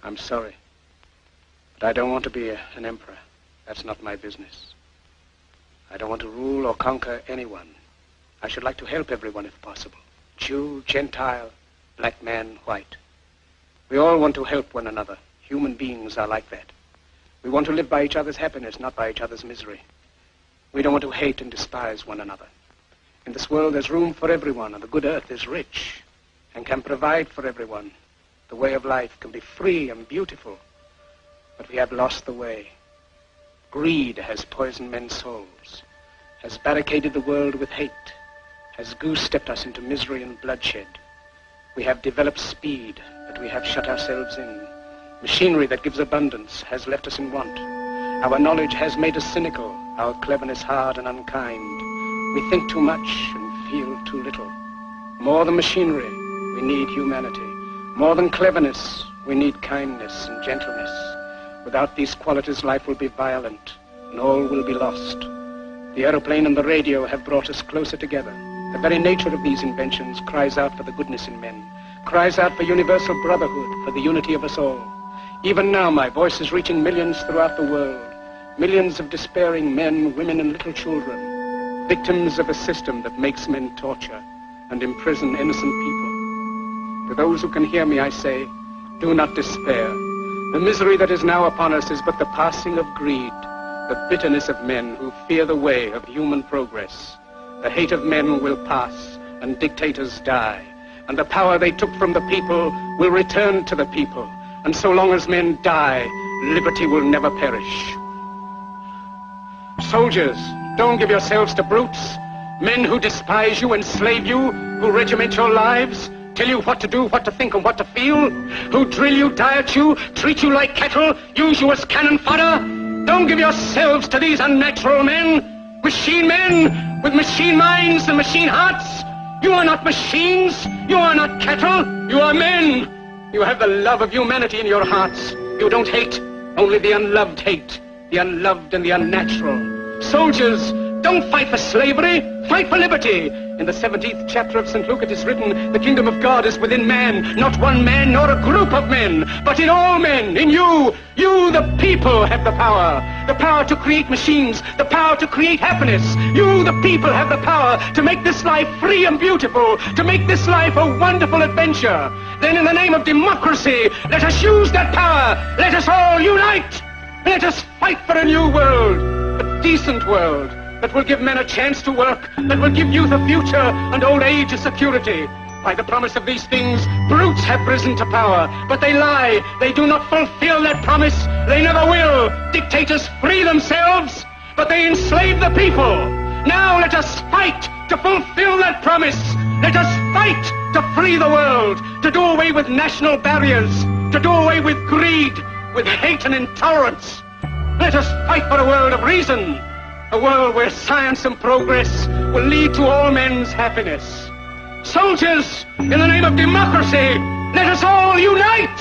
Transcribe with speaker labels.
Speaker 1: I'm sorry. But I don't want to be an emperor. That's not my business. I don't want to rule or conquer anyone. I should like to help everyone if possible. Jew, Gentile, black man, white. We all want to help one another. Human beings are like that. We want to live by each other's happiness, not by each other's misery. We don't want to hate and despise one another. In this world, there's room for everyone, and the good earth is rich and can provide for everyone. The way of life can be free and beautiful, but we have lost the way. Greed has poisoned men's souls, has barricaded the world with hate, has goose-stepped us into misery and bloodshed. We have developed speed, but we have shut ourselves in. Machinery that gives abundance has left us in want. Our knowledge has made us cynical, our cleverness hard and unkind. We think too much and feel too little. More than machinery, we need humanity. More than cleverness, we need kindness and gentleness. Without these qualities, life will be violent, and all will be lost. The aeroplane and the radio have brought us closer together. The very nature of these inventions cries out for the goodness in men, cries out for universal brotherhood, for the unity of us all. Even now, my voice is reaching millions throughout the world, millions of despairing men, women, and little children, victims of a system that makes men torture and imprison innocent people. To those who can hear me, I say, do not despair. The misery that is now upon us is but the passing of greed, the bitterness of men who fear the way of human progress. The hate of men will pass, and dictators die, and the power they took from the people will return to the people. And so long as men die, liberty will never perish. Soldiers, don't give yourselves to brutes, men who despise you, enslave you, who regiment your lives, tell you what to do, what to think, and what to feel, who drill you, diet you, treat you like cattle, use you as cannon fodder. Don't give yourselves to these unnatural men, machine men with machine minds and machine hearts. You are not machines, you are not cattle, you are men. You have the love of humanity in your hearts. You don't hate, only the unloved hate, the unloved and the unnatural. Soldiers, don't fight for slavery, fight for liberty. In the 17th chapter of St. Luke it is written, the kingdom of God is within man, not one man nor a group of men, but in all men, in you. You, the people, have the power to create machines, the power to create happiness. You, the people, have the power to make this life free and beautiful, to make this life a wonderful adventure. Then in the name of democracy, let us use that power. Let us all unite. Let us fight for a new world, a decent world, that will give men a chance to work, that will give youth a future and old age a security. By the promise of these things, brutes have risen to power, but they lie. They do not fulfill that promise. They never will. Dictators free themselves, but they enslave the people. Now let us fight to fulfill that promise. Let us fight to free the world, to do away with national barriers, to do away with greed, with hate and intolerance. Let us fight for a world of reason, a world where science and progress will lead to all men's happiness. Soldiers, in the name of democracy, let us all unite!